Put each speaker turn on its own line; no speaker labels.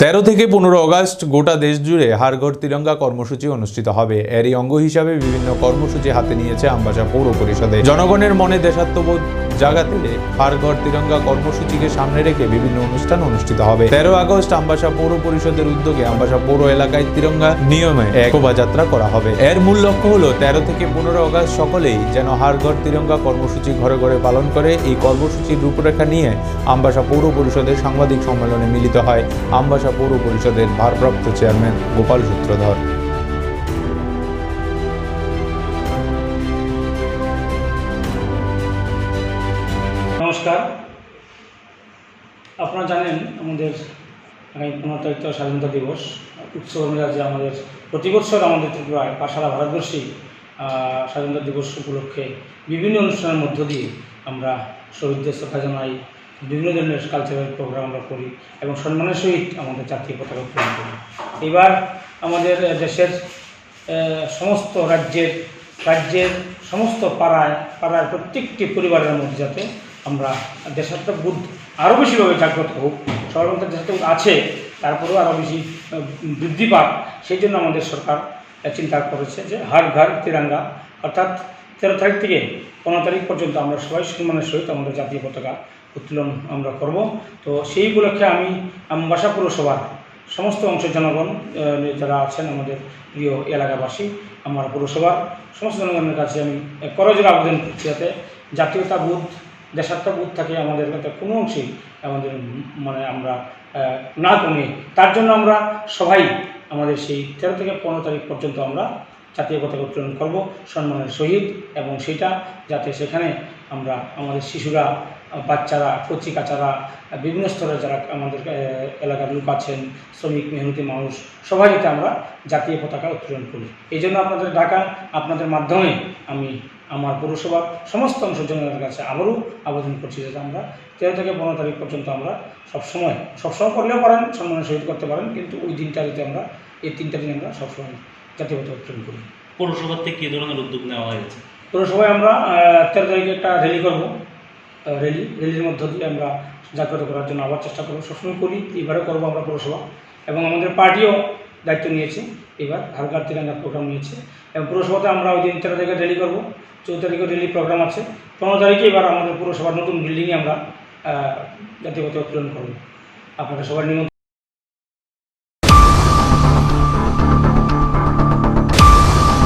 13 থেকে 15 অগস্ট গোটা দেশ জুড়ে হর ঘর তিরঙ্গা কর্মসূচি অনুষ্ঠিত হবে। এরই অঙ্গ হিসাবে বিভিন্ন কর্মসূচি হাতে নিয়েছে আমবাসা পৌর পরিষদে। জনগণের মনে দেশাত্মবোধ জাগাতে হর ঘর তিরঙ্গা কর্মসূচিকে সামনে রেখে বিভিন্ন অনুষ্ঠান অনুষ্ঠিত হবে। 13 আগস্ট আমবাসা পৌর পরিষদের উদ্যোগে আমবাসা পৌর এলাকায় তিরঙ্গা নিয়মে এক শোভাযাত্রা করা হবে। এর মূল লক্ষ্য হলো 13 থেকে 15 অগস্ট সকলেই যেন হর ঘর তিরঙ্গা কর্মসূচি ঘরে ঘরে পালন করে। এই কর্মসূচির রূপরেখা নিয়ে আমবাসা পৌর পরিষদের সাংবাদিক সম্মেলনে মিলিত হয় আমবাসা পৌর পরিষদের ভারপ্রাপ্ত চেয়ারম্যান গোপাল সূত্রধর।
নমস্কার, আপনারা জানেন আমাদের আগামী 15 তারিখ স্বাধীনতা দিবস উৎসব মেজাজে আমাদের প্রতি বছর আমাদের ত্রিপুরায় বা সারা ভারতবর্ষেই স্বাধীনতা দিবস উপলক্ষে বিভিন্ন অনুষ্ঠানের মধ্য দিয়ে আমরা শহীদদের শ্রদ্ধা জানাই, বিভিন্ন ধরনের কালচারাল প্রোগ্রাম আমরা করি এবং সম্মানের সহিত আমাদের জাতীয় পতাকা উত্তোলন করি। এবার আমাদের দেশের সমস্ত রাজ্যের সমস্ত পাড়ার প্রত্যেকটি পরিবারের মধ্যে যাতে আমরা দেশাত্মবোধ আরও বেশিভাবে জাগ্রত হোক, সবার মধ্যে দেশাত্মবোধ আছে তারপরেও আরও বেশি বৃদ্ধি পাক, সেই জন্য আমাদের সরকার চিন্তা করেছে যে হর ঘর তিরঙ্গা, অর্থাৎ 13 তারিখ থেকে 15 তারিখ পর্যন্ত আমরা সবাই সম্মানের সহিত আমাদের জাতীয় পতাকা উত্তোলন আমরা করব। তো সেই উপলক্ষে আমি আমবাসা পৌরসভার সমস্ত অংশের জনগণ যারা আছেন আমাদের প্রিয় এলাকাবাসী, আমার পৌরসভার সমস্ত জনগণের কাছে আমি করজোড়ে আবেদন করছি যাতে জাতীয়তাবোধ দেশাত্মবোধ থাকে আমাদের কাছে কোনো অংশেই আমাদের আমরা না কমে। তার জন্য আমরা সবাই আমাদের সেই 13 থেকে 15 তারিখ পর্যন্ত আমরা জাতীয় পতাকা উত্তোলন করব সম্মানের সহিত, এবং সেটা যাতে সেখানে আমরা আমাদের শিশুরা, বাচ্চারা, কচি কাচারা, বিভিন্ন স্তরের যারা আমাদের এলাকার লোক আছেন, শ্রমিক মেহনতি মানুষ, সবাই যাতে আমরা জাতীয় পতাকা উত্তোলন করি। এই জন্য আপনাদের ডাকা, আপনাদের মাধ্যমে আমি আমার পৌরসভার সমস্ত অংশজনের কাছে আবারও আবেদন করছি যাতে আমরা 13 থেকে 15 তারিখ পর্যন্ত আমরা সবসময় করলেও পারেন, সম্মানের সহিত করতে পারেন, কিন্তু ওই দিনটা যদি আমরা এই 3টা দিন আমরা সবসময় জাতীয় পতাকা উত্তোলন করি।
পৌরসভার থেকে কী ধরনের উদ্যোগ নেওয়া হয়েছে?
পৌরসভায় আমরা 13 তারিখে একটা র্যালি করব। র্যালির মধ্য দিয়ে আমরা জাগ্রত করার জন্য আবার চেষ্টা করবো, সবসময় করি, এবারও করবো আমরা পৌরসভা, এবং আমাদের পার্টিও দায়িত্ব নিয়েছে, এবার হর ঘর তিরঙ্গা প্রোগ্রাম নিয়েছে, এবং পৌরসভাতে আমরা ওই দিন 13 তারিখে র্যালি করবো, 14 তারিখে র্যালি প্রোগ্রাম আছে, 15 তারিখে এবার আমাদের পৌরসভার নতুন বিল্ডিংয়ে আমরা জাতীয় পতাকা উত্তোলন করবো। আপনাদের সবার নিমন্ত্রণ।